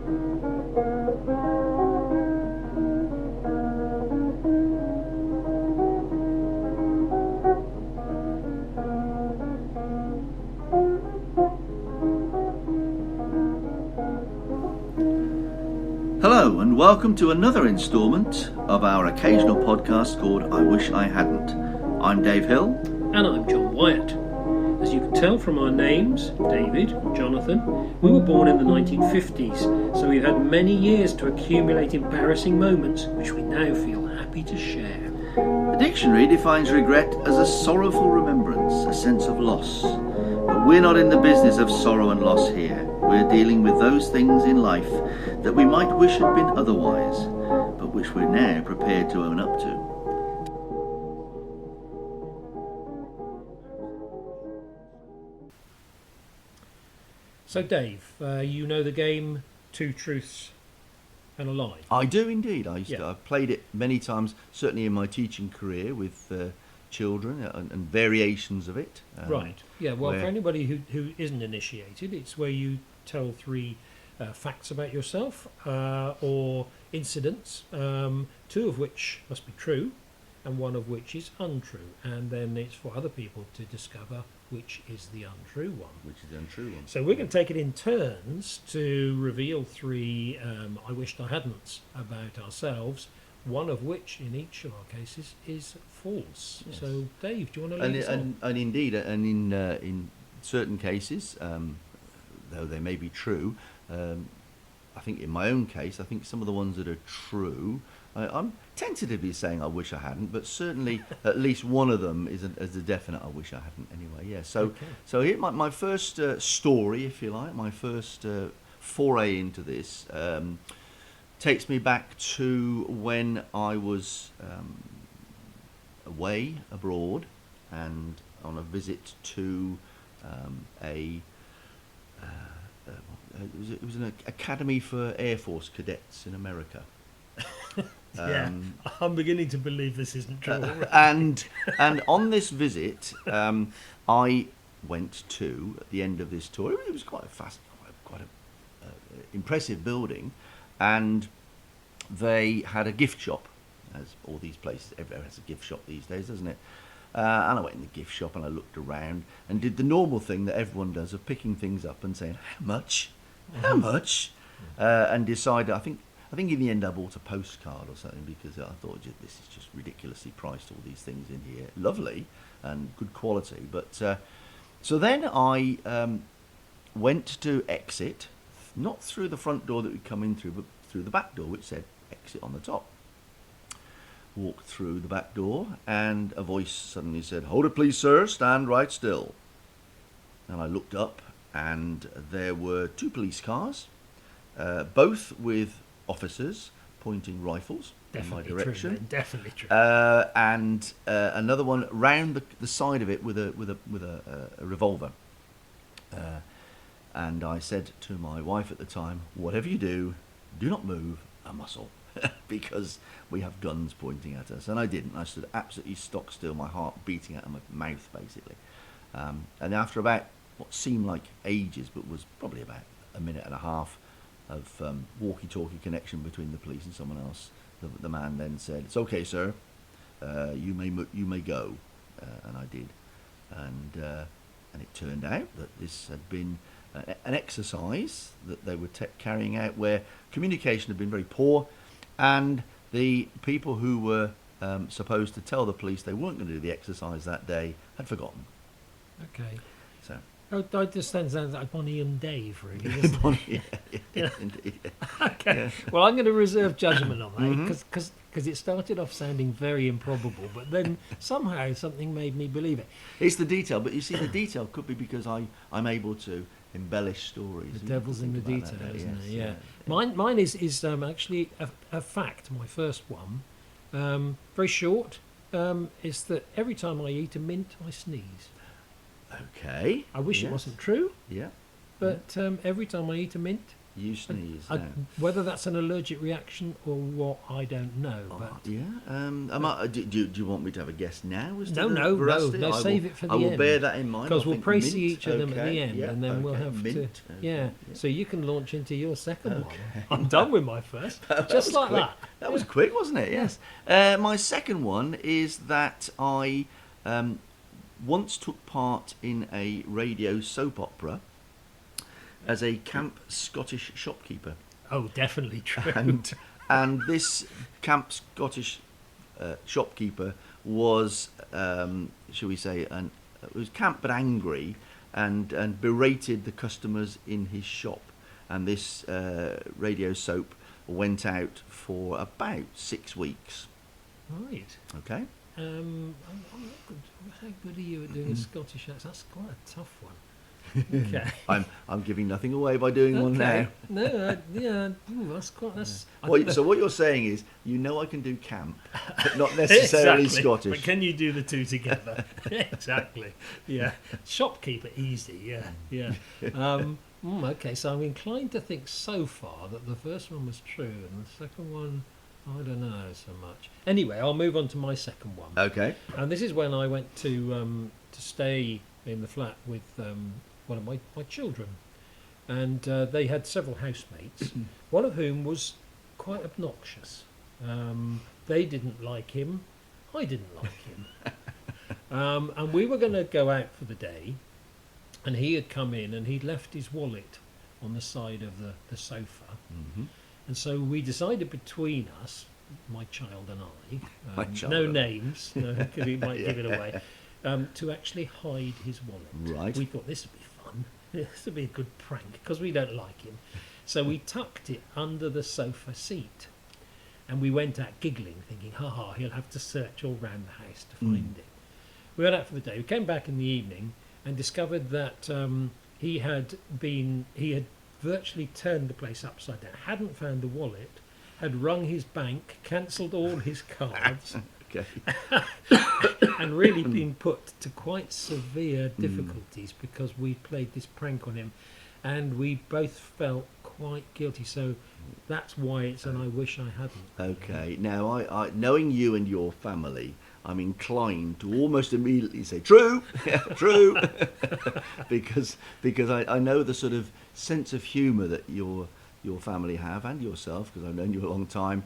Hello and welcome to another instalment of our occasional podcast called I Wish I Hadn't. I'm Dave Hill. And I'm John Wyatt. As you can tell from our names, David and Jonathan, we were born in the 1950s, so we've had many years to accumulate embarrassing moments which we now feel happy to share. The dictionary defines regret as a sorrowful remembrance, a sense of loss. But we're not in the business of sorrow and loss here. We're dealing with those things in life that we might wish had been otherwise, but which we're now prepared to own up to. So Dave, you know the game Two Truths and a Lie? I do indeed. I've played it many times, certainly in my teaching career with children and variations of it. Right. Yeah, well, for anybody who isn't initiated, it's where you tell three facts about yourself or incidents, two of which must be true and one of which is untrue. And then it's for other people to discover which is the untrue one. Which is the untrue one. So we're going to take it in turns to reveal three I wished I hadn't about ourselves, one of which in each of our cases is false. Yes. So Dave, do you want to lead us on? And indeed, and in certain cases, though they may be true, I think in my own case, I think some of the ones that are true, I'm tentatively saying I wish I hadn't, but certainly at least one of them is a definite I wish I hadn't anyway. Yeah. So okay. So here my first story, if you like, my first foray into this takes me back to when I was away abroad and on a visit to it was an academy for Air Force cadets in America. Yeah, I'm beginning to believe this isn't true. And on this visit, I went to, at the end of this tour, it was quite a impressive building, and they had a gift shop, as all these places, everywhere has a gift shop these days, doesn't it? And I went in the gift shop and I looked around and did the normal thing that everyone does of picking things up and saying, how much? How much? And decided, I think in the end I bought a postcard or something because I thought this is just ridiculously priced, all these things in here. Lovely and good quality. But so then I went to exit, not through the front door that we'd come in through, but through the back door which said exit on the top. Walked through the back door and a voice suddenly said, hold it please sir, stand right still. And I looked up and there were two police cars, both with officers pointing rifles in my direction. True, definitely true. And another one round the side of it with a revolver. And I said to my wife at the time, whatever you do not move a muscle. Because we have guns pointing at us. And I didn't. I stood absolutely stock still, my heart beating out of my mouth, basically. And after about what seemed like ages, but was probably about a minute and a half of walkie-talkie connection between the police and someone else, the man then said, it's okay, sir. You may go. And I did. And it turned out that this had been an exercise that they were carrying out where communication had been very poor. And the people who were supposed to tell the police they weren't going to do the exercise that day had forgotten. Okay. So. I just sounds like Bonnie and Dave, really. Bonnie, yeah. Indeed. Okay. Yeah. Well, I'm going to reserve judgment on that because it started off sounding very improbable, but then somehow something made me believe it. It's the detail, but you see, the detail could be because I'm able to embellish stories. The devil's in the detail, isn't it? Yeah. Yeah. Mine is actually a fact. My first one, very short, is that every time I eat a mint, I sneeze. Okay. I wish it wasn't true. Yeah. But every time I eat a mint, You sneeze. I, No. whether that's an allergic reaction or what, I don't know. But Yeah. Do you want me to have a guess now as to no, the no, no, veracity? no. Save it for the I will end. bear that in mind. Because I'll we'll think praise mint. each of them at Okay, the end, yeah, and then we'll okay, have mint. to. Okay, Yeah. yeah. So you can launch into your second Okay. one. I'm done with my first. That Just was like quick. that. That was quick, wasn't it? Yes. My second one is that I once took part in a radio soap opera as a camp Scottish shopkeeper. Oh, definitely true. And this camp Scottish shopkeeper was, shall we say, was camp but angry, and berated the customers in his shop. And this radio soap went out for about 6 weeks. Right. Okay. I'm not good. How good are you at doing a Scottish accent? That's quite a tough one. Okay. I'm giving nothing away by doing one now. No, yeah. Ooh, that's quite. That's. So what you're saying is, I can do camp, but not necessarily Exactly. Scottish. But can you do the two together? Exactly. Yeah. Shopkeeper, easy. Yeah. Okay, so I'm inclined to think so far that the first one was true, and the second one, I don't know so much. Anyway, I'll move on to my second one. Okay. And this is when I went to stay in the flat with one of my children. And they had several housemates, one of whom was quite obnoxious. They didn't like him. I didn't like him. And we were going to go out for the day, and he had come in and he'd left his wallet on the side of the sofa. Mm-hmm. And so we decided between us, my child and I, My child no and- names, because he might give it away, to actually hide his wallet. Right. We thought this would be fun. This would be a good prank because we don't like him. So we tucked it under the sofa seat, and we went out giggling, thinking, "Ha, he'll have to search all round the house to find it." We went out for the day. We came back in the evening and discovered that he had virtually turned the place upside down. Hadn't found the wallet. Had rung his bank, cancelled all his cards. Okay. And really been put to quite severe difficulties because we played this prank on him, and we both felt quite guilty. So that's why it's an I wish I hadn't. Okay. Now, I knowing you and your family, I'm inclined to almost immediately say true, yeah, true, because I know the sort of sense of humour that your family have, and yourself, because I've known you a long time.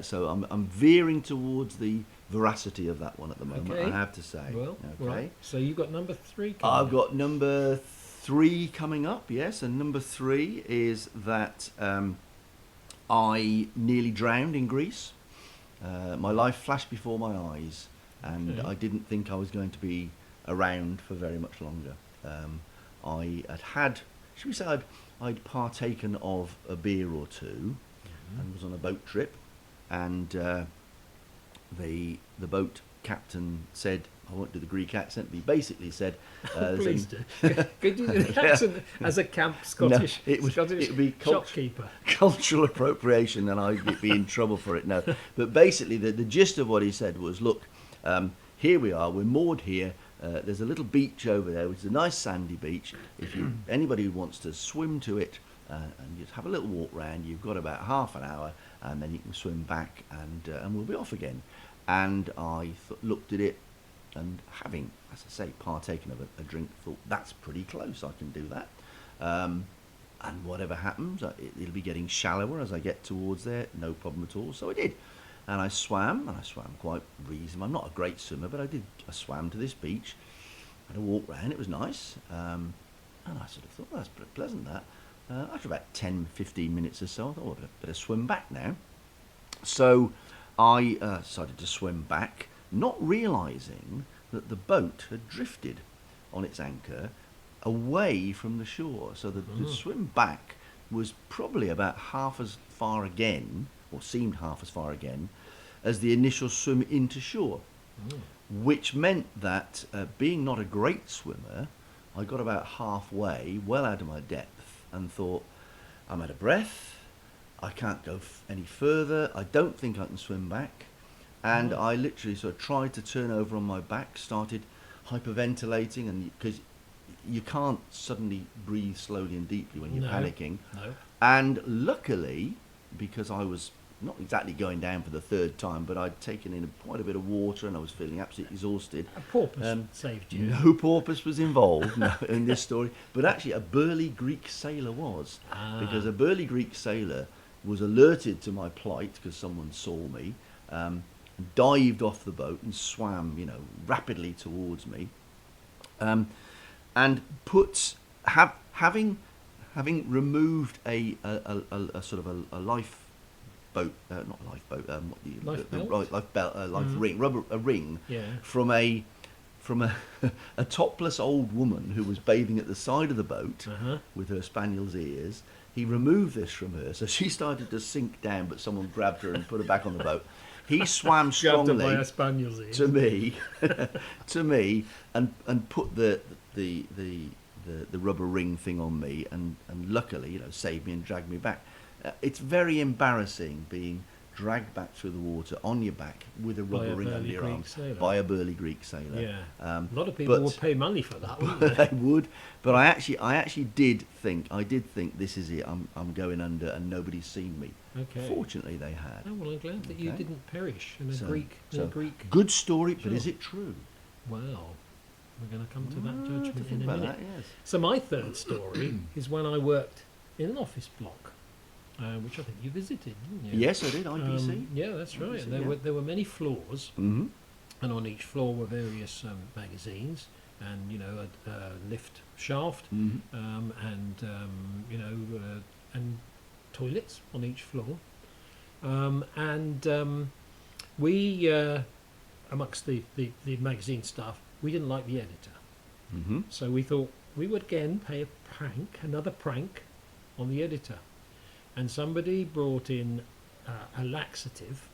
So I'm veering towards the veracity of that one at the moment. Okay. I have to say. Well, okay. right. So you've got number 3 coming I've up. got number 3 coming up. Yes, and number 3 is that I nearly drowned in Greece. My life flashed before my eyes, and Okay. I didn't think I was going to be around for very much longer. I had, should we say, I'd partaken of a beer or two, and was on a boat trip, and the boat captain said, I won't do the Greek accent, but he basically said, Please do. Could you do the accent as a camp Scottish, it would be shopkeeper? cultural appropriation, and I'd be in trouble for it. No, but basically the gist of what he said was, look, here we are, we're moored here. There's a little beach over there, which is a nice sandy beach. If anybody who wants to swim to it and just have a little walk round, you've got about half an hour, and then you can swim back, and we'll be off again. And I looked at it, and having, as I say, partaken of a drink, thought that's pretty close. I can do that. And whatever happens, it'll be getting shallower as I get towards there. No problem at all. So I did. And I swam quite reasonably. I'm not a great swimmer, but I swam to this beach, had a walk round. It was nice. And I sort of thought, well, that's pretty pleasant, that. After about 10, 15 minutes or so, I thought, oh, I better swim back now. So I decided to swim back, not realising that the boat had drifted on its anchor away from the shore. So the swim back was probably about half as far again, or seemed half as far again, as the initial swim into shore. Which meant that, being not a great swimmer, I got about halfway, well out of my depth, and thought, I'm out of breath, I can't go any further, I don't think I can swim back. And I literally sort of tried to turn over on my back, started hyperventilating, and because you can't suddenly breathe slowly and deeply when you're No. panicking. No. And luckily, because I was not exactly going down for the third time, but I'd taken in quite a bit of water and I was feeling absolutely exhausted. A porpoise saved you. No porpoise was involved in this story, but actually a burly Greek sailor was. Because a burly Greek sailor was alerted to my plight because someone saw me, dived off the boat and swam, rapidly towards me, and having removed a sort of a lifeboat, not lifeboat, life ring, a ring from a a topless old woman who was bathing at the side of the boat with her spaniel's ears. He removed this from her, so she started to sink down, but someone grabbed her and put her back on the boat. He swam strongly to me, and put the rubber ring thing on me, and luckily, saved me and dragged me back. It's very embarrassing being dragged back through the water on your back with a rubber ring under your arm by a burly Greek sailor. Yeah, a lot of people would pay money for that, wouldn't they? They would, but I actually did think this is it. I'm going under, and nobody's seen me. Okay. Fortunately, they had. Oh, well, I'm glad that you didn't perish in a Greek. Good story, but is it true? Well, we're going to come to that judgment in a minute. That, yes. So my third story is when I worked in an office block, which I think you visited, didn't you? Yes, I did. IBC. Yeah, that's right. IBC, There were many floors, and on each floor were various magazines, and a lift shaft, and toilets on each floor, we amongst the magazine staff, we didn't like the editor, so we thought we would again pay another prank on the editor, and somebody brought in a laxative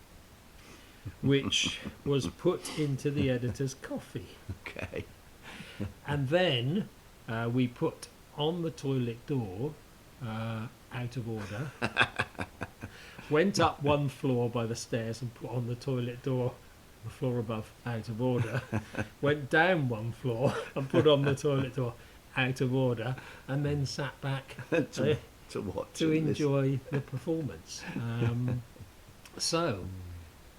which was put into the editor's coffee. Okay. And then we put on the toilet door, out of order, went up one floor by the stairs and put on the toilet door, the floor above, out of order, went down one floor and put on the toilet door, out of order, and then sat back to what? To enjoy the performance. So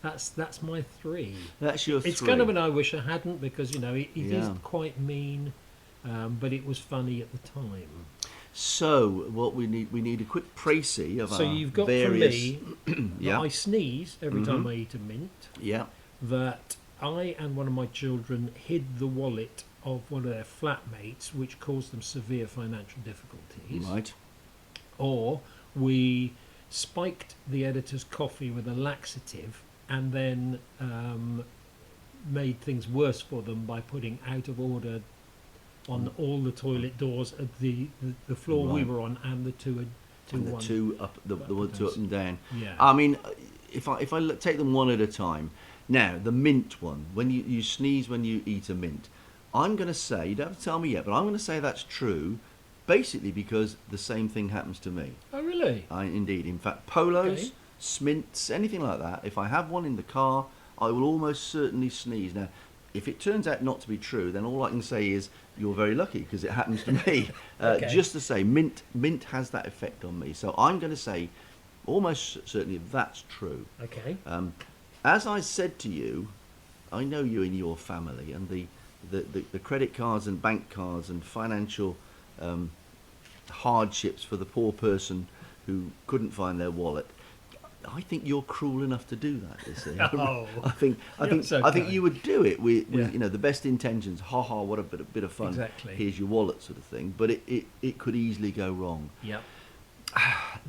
that's my three. That's your three. It's kind of an I wish I hadn't, because it is quite mean, but it was funny at the time. So what we need a quick précis of so our you've got various... from me that I sneeze every time I eat a mint. Yeah. That I and one of my children hid the wallet of one of their flatmates, which caused them severe financial difficulties. Right. Or we spiked the editor's coffee with a laxative and then made things worse for them by putting out of order on all the toilet doors of the floor we were on, and the two up and down. Yeah. I mean, if I take them one at a time. Now, the mint one, when you sneeze when you eat a mint, I'm going to say, you don't have to tell me yet, but I'm going to say that's true, basically because the same thing happens to me. Oh, really? Indeed. In fact, polos, smints, anything like that, if I have one in the car, I will almost certainly sneeze. Now, if it turns out not to be true, then all I can say is you're very lucky, because it happens to me. Just to say, mint has that effect on me. So I'm going to say almost certainly that's true. Okay. As I said to you, I know you and your family, and the credit cards and bank cards and financial hardships for the poor person who couldn't find their wallet. I think you're cruel enough to do that. You see, I think you would do it with the best intentions. Ha ha! What a bit of fun. Exactly. Here's your wallet, sort of thing. But it could easily go wrong. Yep.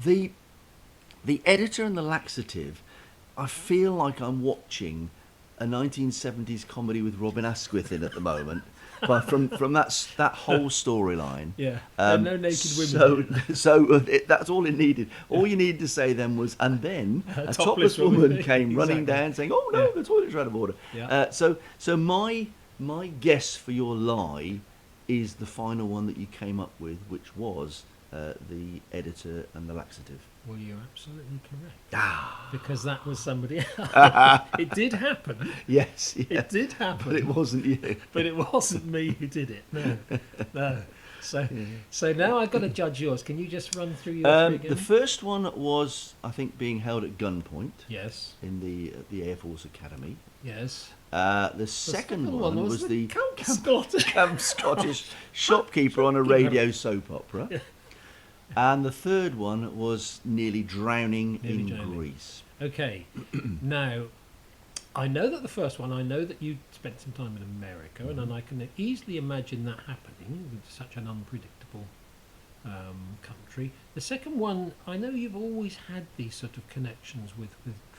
The editor and the laxative. I feel like I'm watching a 1970s comedy with Robin Asquith in at the moment, but from that whole storyline. Yeah. No naked women. So that's all it needed. All you needed to say then was, and then a topless woman came running down saying, "Oh no, the toilet's out of order." Yeah. So my guess for your lie is the final one that you came up with, which was the editor and the laxative. Well, you're absolutely correct. Ah. Because that was somebody else. It did happen. Yes. It did happen. But it wasn't you. But it wasn't me who did it. No. So now I've got to judge yours. Can you just run through your three again? The first one was, I think, being held at gunpoint. Yes. In the Air Force Academy. Yes. The second one was the Camp Scottish shopkeeper on a radio soap opera. Yeah. And the third one was nearly drowning in Greece. Okay. Now, I know that the first one, I know that you spent some time in America, and I can easily imagine that happening with such an unpredictable country. The second one, I know you've always had these sort of connections with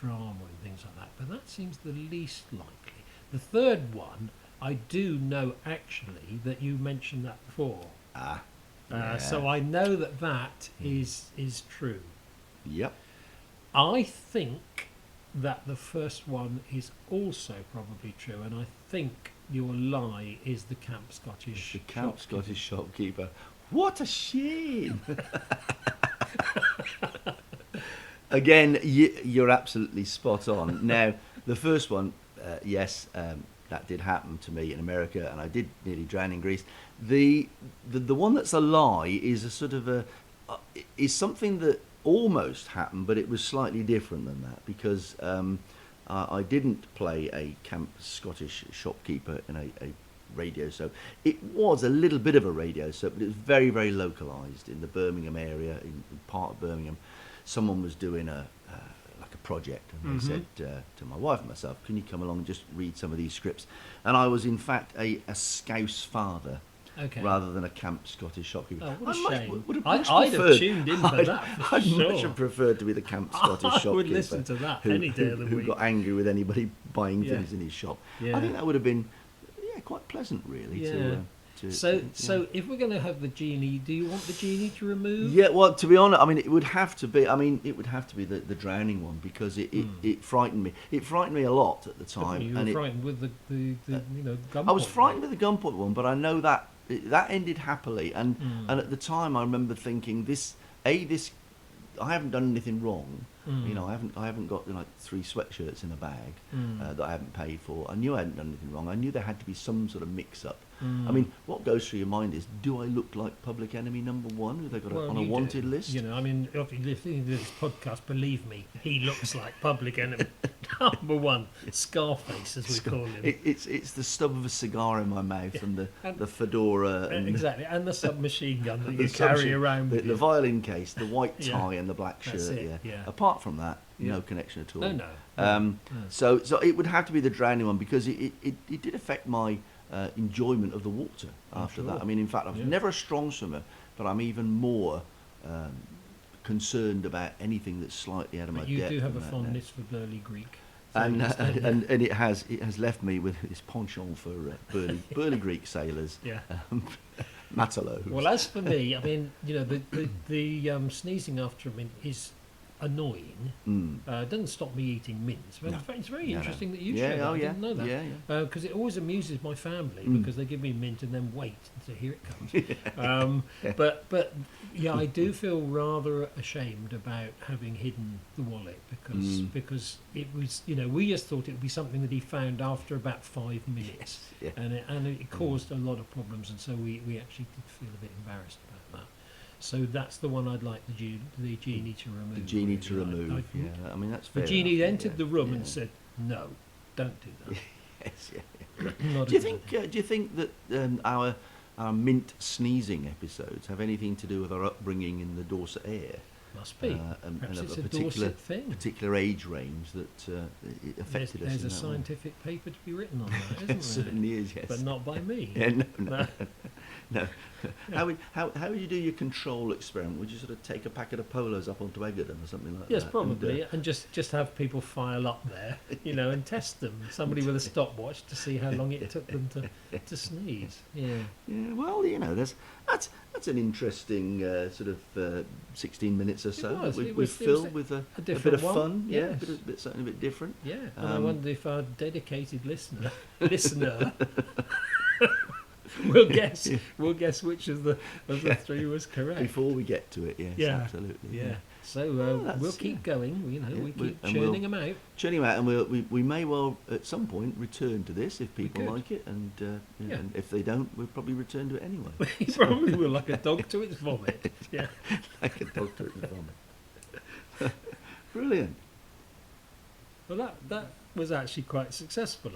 drama and things like that, but that seems the least likely. The third one, I do know actually that you mentioned that before. So I know that is true. Yep. I think that the first one is also probably true, and I think your lie is the Camp Scottish Scottish shopkeeper. What a shame! Again, you're absolutely spot on. Now, the first one, yes, that did happen to me in America, and I did nearly drown in Greece. The one that's a lie is a sort of is something that almost happened, but it was slightly different than that, because I didn't play a Camp Scottish shopkeeper in a radio soap. It was a little bit of a radio soap, but it was very, very localised in the Birmingham area, in part of Birmingham. Someone was doing a project, and they said to my wife and myself, "Can you come along and just read some of these scripts?" And I was in fact a Scouse father. Okay. Rather than a Camp Scottish shopkeeper. Oh, what a shame. I'd have tuned in for that. I'd sure. much have preferred to be the Camp Scottish shopkeeper. I would listen to that any day of the who week. got angry with anybody buying things in his shop. Yeah. I think that would have been quite pleasant, really. Yeah. So if we're going to have the genie, do you want the genie to remove? Yeah, well, to be honest, I mean, it would have to be. I mean, it would have to be the drowning one, because it frightened me. It frightened me a lot at the time. You were frightened with the gunpoint. I was frightened with the gunpoint one, but I know that ended happily. And at the time, I remember thinking, this I haven't done anything wrong. You know, I haven't got 3 sweatshirts in a bag that I haven't paid for. I knew I hadn't done anything wrong. I knew there had to be some sort of mix-up. I mean, what goes through your mind is, do I look like Public Enemy #1? Have they got on a wanted list? You know, I mean, if you're listening to this podcast, believe me, he looks like Public Enemy #1, Scarface, as we call him. It's the stub of a cigar in my mouth, and the fedora, and exactly, and the submachine gun that you carry around with the violin case, the white tie, and the black shirt. Yeah. Apart from that, no connection at all. No. So it would have to be the drowning one, because it did affect my enjoyment of the water after that. I mean, in fact, I was never a strong swimmer, but I'm even more concerned about anything that's slightly out of my depth. You do have a fondness for burly Greek. And it has left me with this penchant for burly Greek sailors. Yeah. Matelot. Well, as for me, I mean, you know, the sneezing after a mint is annoying. Doesn't stop me eating mints. But it's very interesting that you share that. I didn't know that. Because it always amuses my family, because they give me mint and then wait until here it comes. But I do feel rather ashamed about having hidden the wallet, because it was, you know, we just thought it would be something that he found after about 5 minutes, and it caused a lot of problems, and so we actually did feel a bit embarrassed about that. So that's the one I'd like the genie to remove. The genie to remove. I mean, that's fair. The genie entered the room and said, "No, don't do that." Yes. Do you think that our mint sneezing episodes have anything to do with our upbringing in the Dorset air? Must be. And it's a a Dorset thing. Particular age range that it affected us. There's a scientific paper to be written on that, isn't there? It certainly is, yes. But not by me. No. How would you do your control experiment? Would you sort of take a packet of Polos up onto Egerton or something like that? Yes, probably, and just have people file up there, you know, and test them. Somebody with a stopwatch to see how long it took them to sneeze. Yeah. Well, you know, that's an interesting sort of 16 minutes or so. We filled with a bit of fun. Yes. Something a bit different. Yeah, and I wonder if our dedicated listener we'll guess which of the 3 was correct before we get to it. Yes, absolutely. Yeah. So that's- we'll keep going. You know, Yeah, we keep and churning them out. Churning out, and we may well at some point return to this if people could. like it, and, Yeah. and if they don't, we'll probably return to it anyway. He probably will, like a dog to its vomit. Yeah. Like a dog to its vomit. Brilliant. Well, that was actually quite successful.